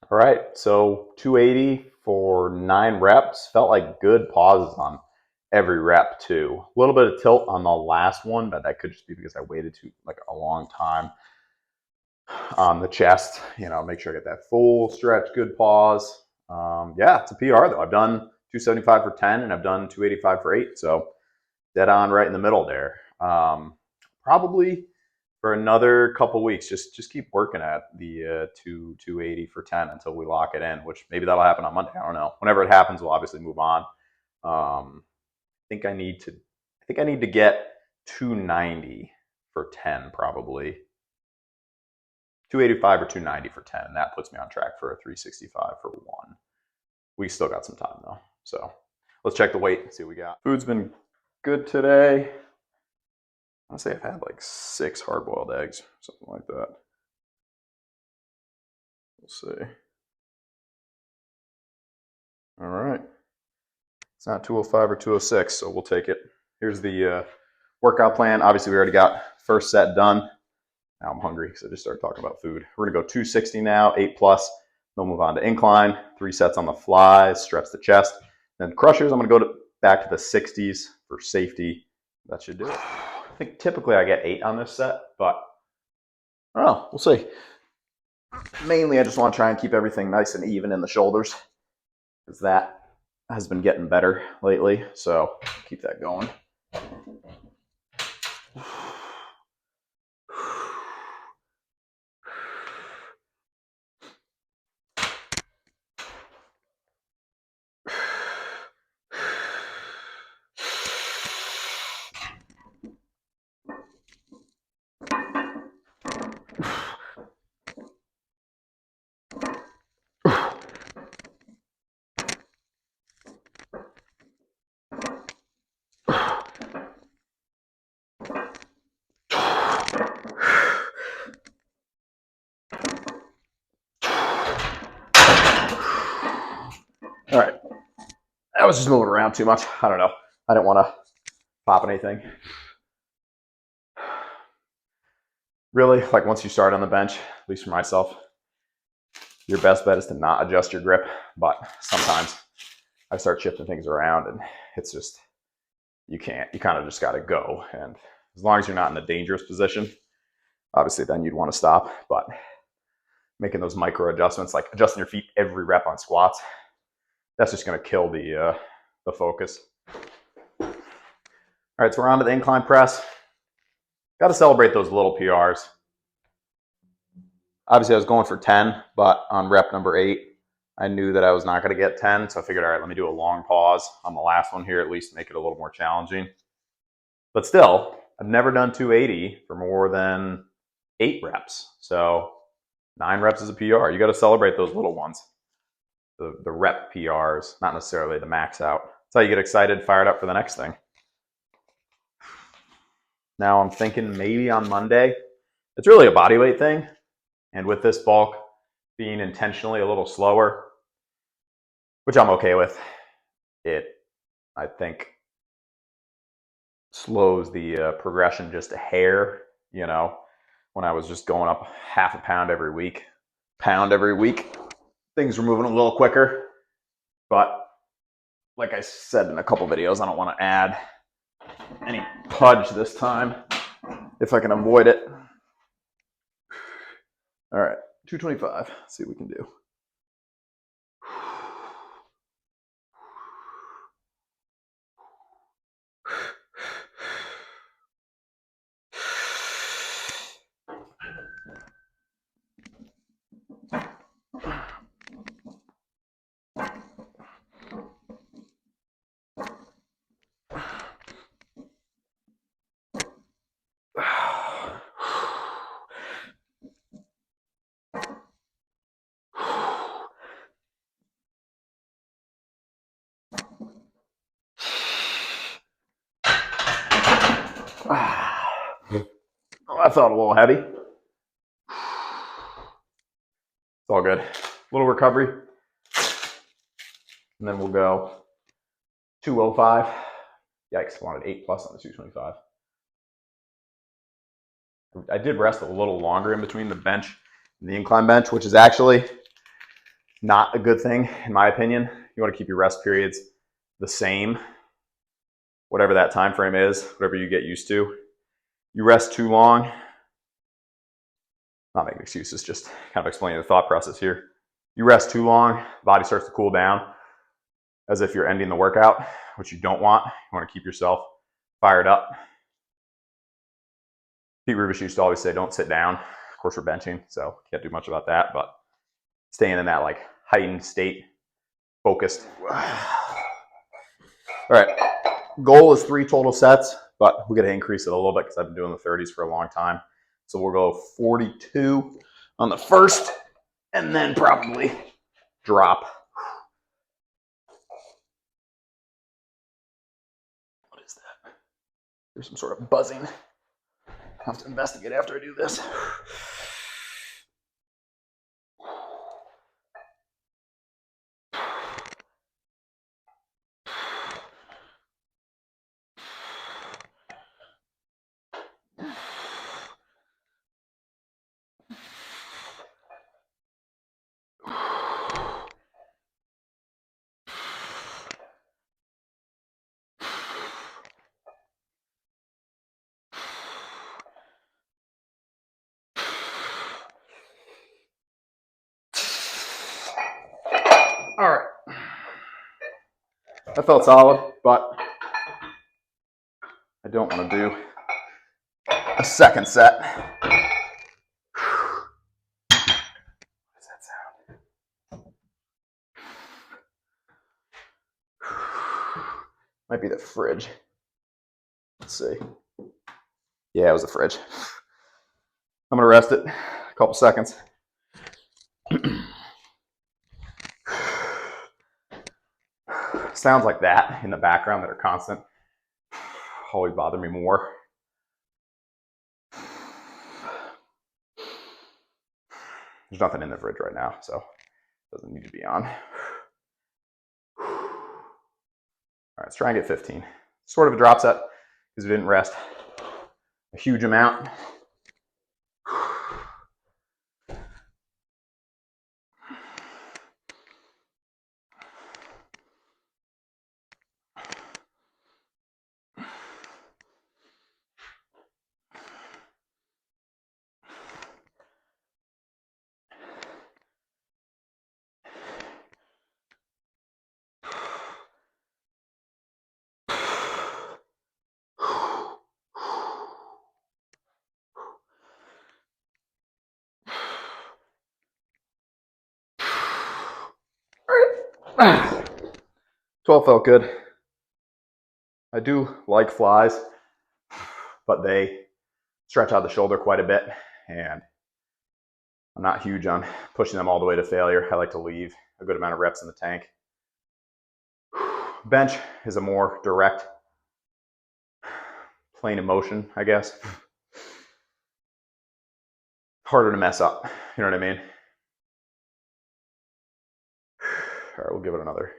All right, so 280 for 9 reps. Felt like good pauses on every rep too. A little bit of tilt on the last one, but that could just be because I waited too like a long time on the chest. You know, make sure I get that full stretch, good pause. Yeah, it's a PR though. I've done 275 for 10 and I've done 285 for 8. So dead on right in the middle there. Probably for another couple weeks, just keep working at the 280 for 10 until we lock it in, which maybe that'll happen on Monday. I don't know. Whenever it happens, we'll obviously move on. I think I need to get 290 for 10 probably. 285 or 290 for 10, and that puts me on track for a 365 for 1. We still got some time though. So let's check the weight and see what we got. Food's been good today. I want to say I've had like 6 hard-boiled eggs, something like that. We'll see. All right. It's not 205 or 206, so we'll take it. Here's the workout plan. Obviously, we already got first set done. Now I'm hungry because I just started talking about food. We're going to go 260 now, 8 plus. Then we'll move on to incline, 3 sets on the flies, stretch the chest. Then crushers, I'm going to go back to the 60s for safety. That should do it. I think typically I get 8 on this set, but I don't know. We'll see. Mainly, I just want to try and keep everything nice and even in the shoulders because that has been getting better lately. So keep that going. All right. I was just moving around too much. I don't know. I didn't want to pop anything. Really, like once you start on the bench, at least for myself, your best bet is to not adjust your grip. But sometimes I start shifting things around and it's just, you can't. You kind of just got to go. And as long as you're not in a dangerous position, obviously then you'd want to stop. But making those micro adjustments, like adjusting your feet every rep on squats, that's just going to kill the focus. All right, so we're on to the incline press. Got to celebrate those little PRs. Obviously, I was going for 10, but on rep number 8, I knew that I was not going to get 10. So I figured, all right, let me do a long pause on the last one here, at least make it a little more challenging. But still, I've never done 280 for more than 8 reps. So 9 reps is a PR. You got to celebrate those little ones. The rep PRs, not necessarily the max out. That's how you get excited, fired up for the next thing. Now I'm thinking maybe on Monday, it's really a body weight thing. And with this bulk being intentionally a little slower, which I'm okay with, it, I think, slows the progression just a hair. You know, when I was just going up half a pound every week, things were moving a little quicker. But like I said in a couple videos, I don't want to add any pudge this time if I can avoid it. All right, 225. Let's see what we can do. that felt a little heavy. It's all good. A little recovery. And then we'll go 205. Yikes, wanted 8 plus on the 225. I did rest a little longer in between the bench and the incline bench, which is actually not a good thing, in my opinion. You want to keep your rest periods the same, whatever that time frame is, whatever you get used to. You rest too long, not making excuses, just kind of explaining the thought process here. You rest too long, body starts to cool down as if you're ending the workout, which you don't want. You want to keep yourself fired up. Pete Rubish used to always say, don't sit down. Of course, we're benching, so can't do much about that, but staying in that like heightened state, focused. All right, goal is 3 total sets, but we got to increase it a little bit because I've been doing the 30s for a long time. So we'll go 42 on the first and then probably drop. What is that? There's some sort of buzzing. I have to investigate after I do this. All right, that felt solid, but I don't want to do a second set. What does that sound? Might be the fridge. Let's see. Yeah, it was the fridge. I'm gonna rest it a couple seconds. Sounds like that in the background that are constant always bother me more. There's nothing in the fridge right now, so it doesn't need to be on. All right, let's try and get 15. Sort of a drop set because we didn't rest a huge amount. All right. 12 felt good. I do like flies, but they stretch out the shoulder quite a bit, and I'm not huge on pushing them all the way to failure. I like to leave a good amount of reps in the tank. Bench is a more direct plane of motion, I guess. Harder to mess up, you know what I mean? All right, we'll give it another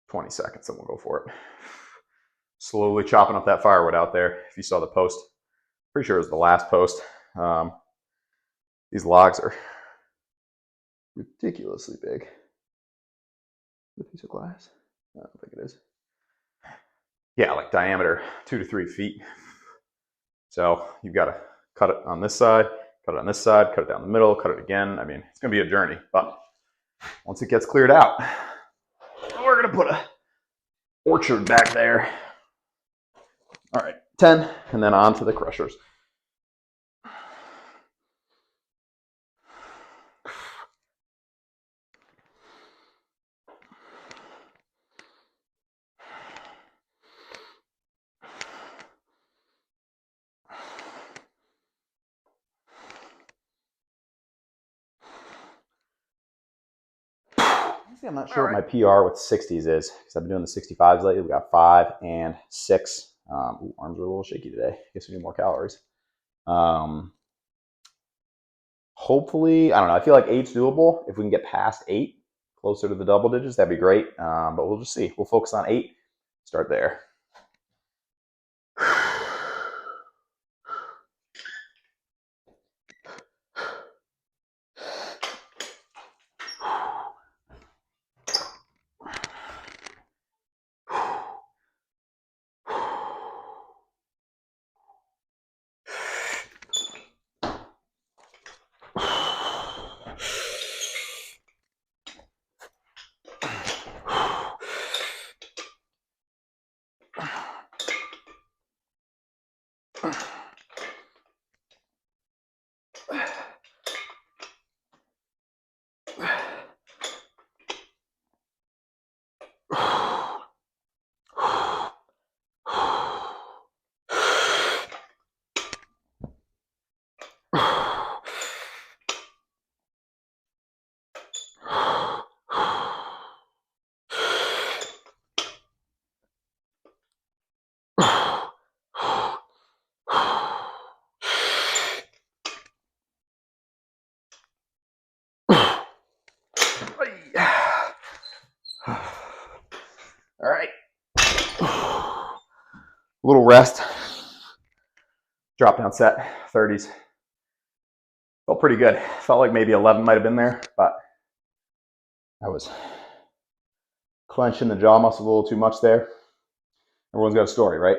20 seconds and we'll go for it. Slowly chopping up that firewood out there. If you saw the post, pretty sure it was the last post. These logs are ridiculously big. A piece of glass? I don't think it is. Yeah, like diameter 2 to 3 feet. So you've got to cut it on this side, cut it on this side, cut it down the middle, cut it again. I mean, it's going to be a journey, but once it gets cleared out, we're going to put a orchard back there. All right, 10, and then on to the crushers. I'm not sure what my PR with 60s is because I've been doing the 65s lately. We got 5 and 6. Arms are a little shaky today. Guess we need more calories. Hopefully, I don't know. I feel like 8's doable. If we can get past 8, closer to the double digits, that'd be great. But we'll just see. We'll focus on 8. Start there. All right. A little rest. Drop down set, 30s. Felt pretty good. Felt like maybe 11 might have been there, but I was clenching the jaw muscle a little too much there. Everyone's got a story, right?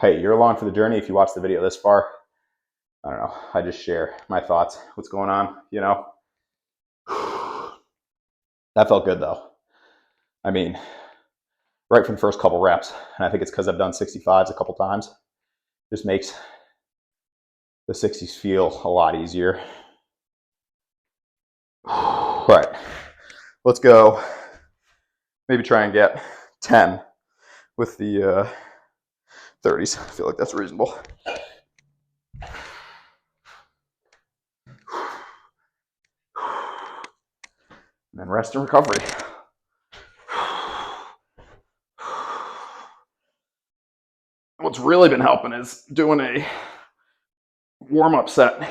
Hey, you're along for the journey if you watch the video this far. I don't know. I just share my thoughts, what's going on, you know? That felt good though. I mean, right from the first couple reps, and I think it's because I've done 65s a couple times, just makes the 60s feel a lot easier. All right, let's go. Maybe try and get 10 with the 30s. I feel like that's reasonable. And then rest and recovery. What's really been helping is doing a warm-up set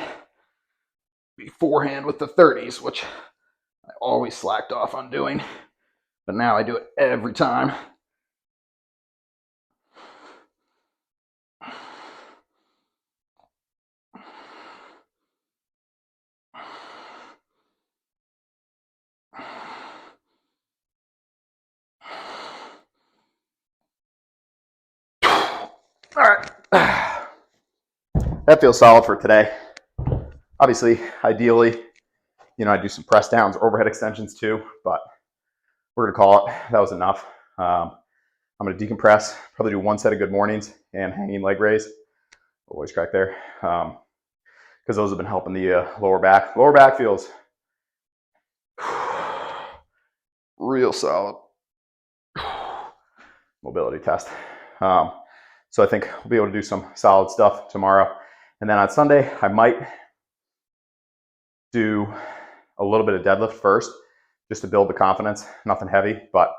beforehand with the 30s, which I always slacked off on doing, but now I do it every time. All right, that feels solid for today. Obviously, ideally, you know, I do some press downs, overhead extensions too, but we're gonna call it. That was enough. I'm gonna decompress, probably do one set of good mornings and hanging leg raise. Voice crack there, because those have been helping the lower back. Lower back feels real solid. Mobility test. So I think we'll be able to do some solid stuff tomorrow. And then on Sunday, I might do a little bit of deadlift first, just to build the confidence. Nothing heavy, but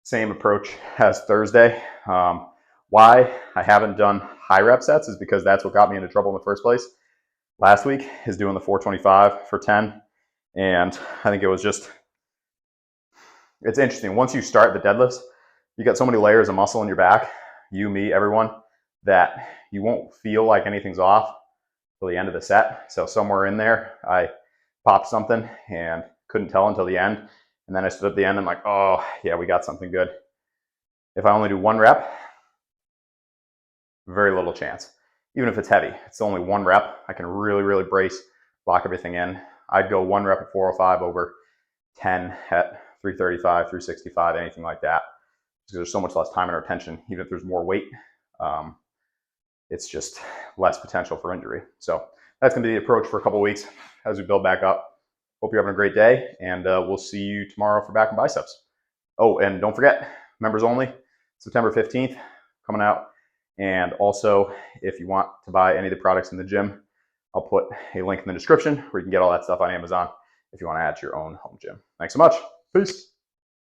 same approach as Thursday. Why I haven't done high rep sets is because that's what got me into trouble in the first place. Last week is doing the 425 for 10. And I think it was just, it's interesting. Once you start the deadlifts, you got so many layers of muscle in your back, you, me, everyone, that you won't feel like anything's off till the end of the set. So somewhere in there, I popped something and couldn't tell until the end. And then I stood at the end and I'm like, oh yeah, we got something good. If I only do one rep, very little chance. Even if it's heavy, it's only one rep. I can really, really brace, lock everything in. I'd go one rep at 405 over 10 at 335, 365, anything like that. Because there's so much less time and attention, even if there's more weight. It's just less potential for injury. So that's going to be the approach for a couple of weeks as we build back up. Hope you're having a great day, and we'll see you tomorrow for back and biceps. Oh, and don't forget, members only, September 15th, coming out. And also, if you want to buy any of the products in the gym, I'll put a link in the description where you can get all that stuff on Amazon if you want to add to your own home gym. Thanks so much. Peace.